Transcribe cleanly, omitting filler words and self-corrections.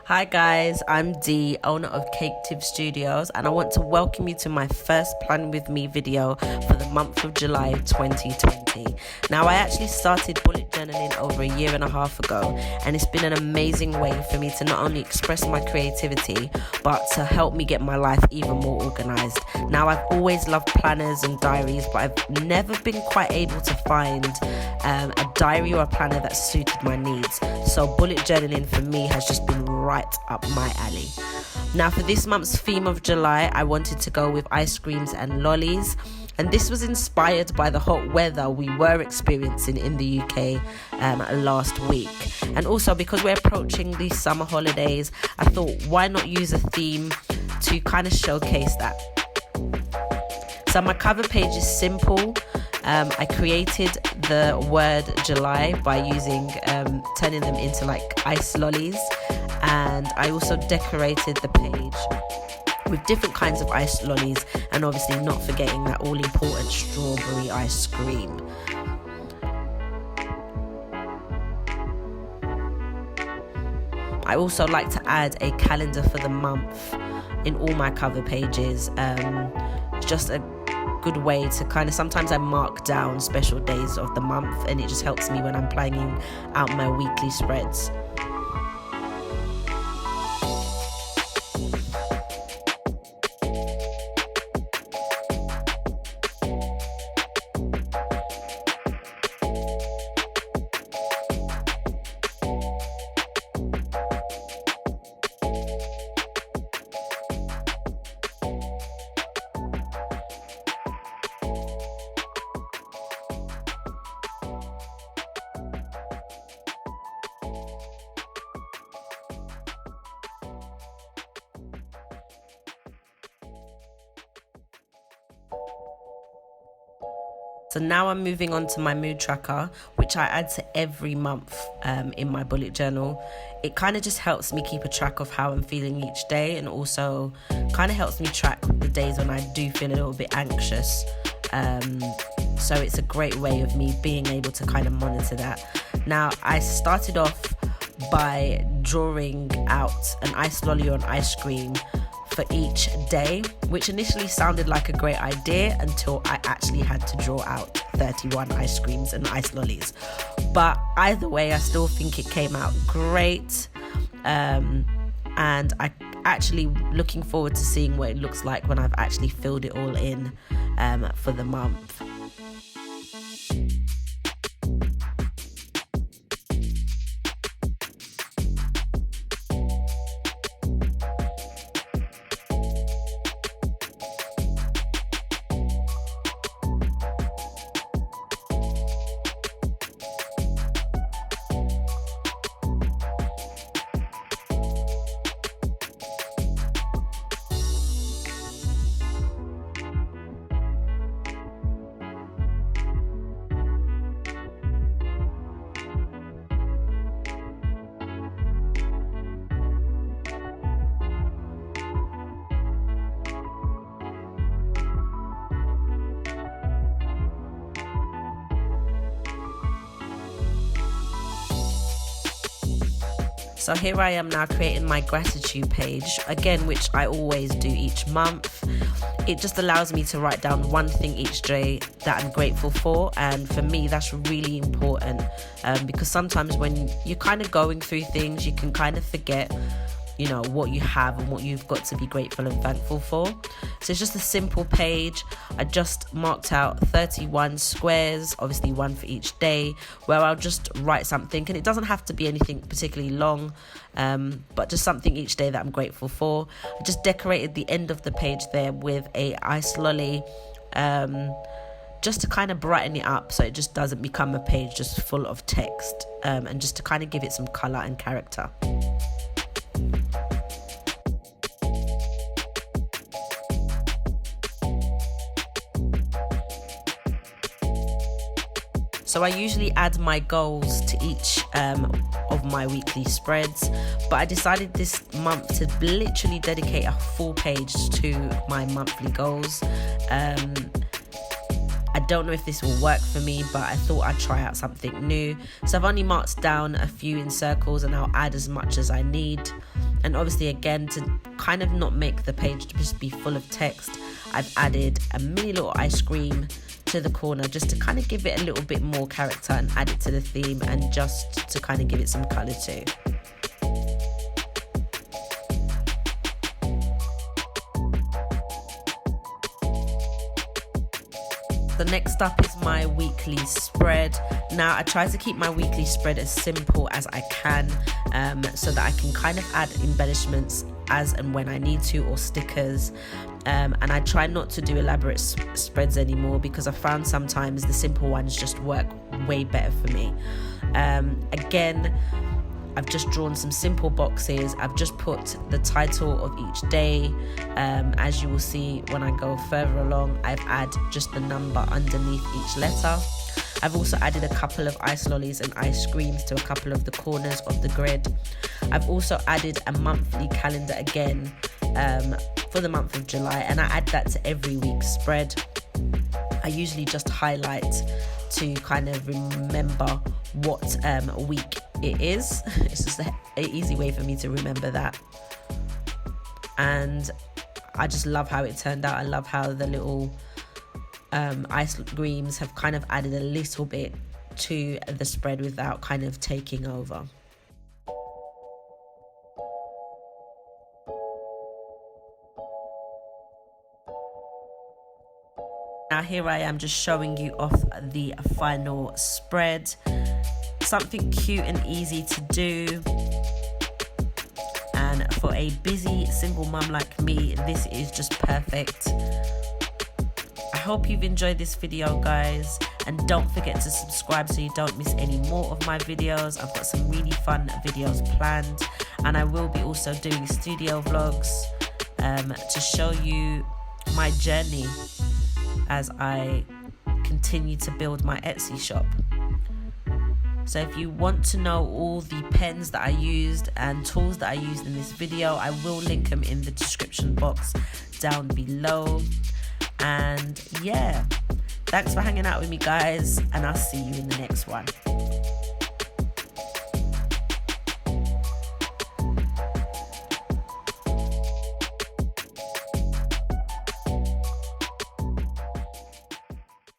Hi guys, I'm Dee, owner of Cake Tip Studios, and I want to welcome you to my first Plan With Me video for the month of July 2020. Now, I actually started bullet journaling over a year and a half ago, and it's been an amazing way for me to not only express my creativity, but to help me get my life even more organized. Now, I've always loved planners and diaries, but I've never been quite able to find a diary or a planner that suited my needs. So bullet journaling for me has just been right up my alley. Now, for this month's theme of July, I wanted to go with ice creams and lollies, and this was inspired by the hot weather we were experiencing in the UK last week. And also because we're approaching the summer holidays, I thought, why not use a theme to kind of showcase that? So my cover page is simple. I created the word July by turning them into like ice lollies, and I also decorated the page with different kinds of ice lollies, and obviously not forgetting that all important strawberry ice cream. I also like to add a calendar for the month in all my cover pages. It's just a good way to kind of, sometimes I mark down special days of the month, and it just helps me when I'm planning out my weekly spreads. So now I'm moving on to my mood tracker, which I add to every month in my bullet journal. It kind of just helps me keep a track of how I'm feeling each day, and also kind of helps me track the days when I do feel a little bit anxious. So it's a great way of me being able to kind of monitor that. Now, I started off by drawing out an ice lolly or an ice cream for each day, which initially sounded like a great idea until I actually had to draw out 31 ice creams and ice lollies. But either way, I still think it came out great, and I actually looking forward to seeing what it looks like when I've actually filled it all in for the month. So here I am now creating my gratitude page, again, which I always do each month. It just allows me to write down one thing each day that I'm grateful for, and for me that's really important, because sometimes when you're kind of going through things, you can kind of forget what you have and what you've got to be grateful and thankful for. So it's just a simple page. I just marked out 31 squares, obviously one for each day, where I'll just write something, and it doesn't have to be anything particularly long, but just something each day that I'm grateful for. I just decorated the end of the page there with a ice lolly, just to kind of brighten it up so it just doesn't become a page just full of text, and just to kind of give it some color and character. So I usually add my goals to each of my weekly spreads, but I decided this month to literally dedicate a full page to my monthly goals. I don't know if this will work for me, but I thought I'd try out something new. So I've only marked down a few in circles, and I'll add as much as I need. And obviously, again, to kind of not make the page just be full of text, I've added a mini little ice cream to the corner just to kind of give it a little bit more character and add it to the theme, and just to kind of give it some colour too. The next up is my weekly spread. Now I try to keep my weekly spread as simple as I can, so that I can kind of add embellishments as and when I need to, or stickers, and I try not to do elaborate spreads anymore, because I found sometimes the simple ones just work way better for me. Again, I've just drawn some simple boxes. I've just put the title of each day. As you will see when I go further along, I've added just the number underneath each letter. I've also added a couple of ice lollies and ice creams to a couple of the corners of the grid. I've also added a monthly calendar again for the month of July, and I add that to every week's spread. I usually just highlight to kind of remember what week it is. It's just an easy way for me to remember that. And I just love how it turned out. I love how the little ice creams have kind of added a little bit to the spread without kind of taking over. Now here I am just showing you off the final spread. Something cute and easy to do, and for a busy single mum like me, this is just perfect. I hope you've enjoyed this video, guys, and don't forget to subscribe so you don't miss any more of my videos. I've got some really fun videos planned, and I will be also doing studio vlogs to show you my journey as I continue to build my Etsy shop. So if you want to know all the pens that I used and tools that I used in this video, I will link them in the description box down below. And yeah, thanks for hanging out with me, guys, and I'll see you in the next one.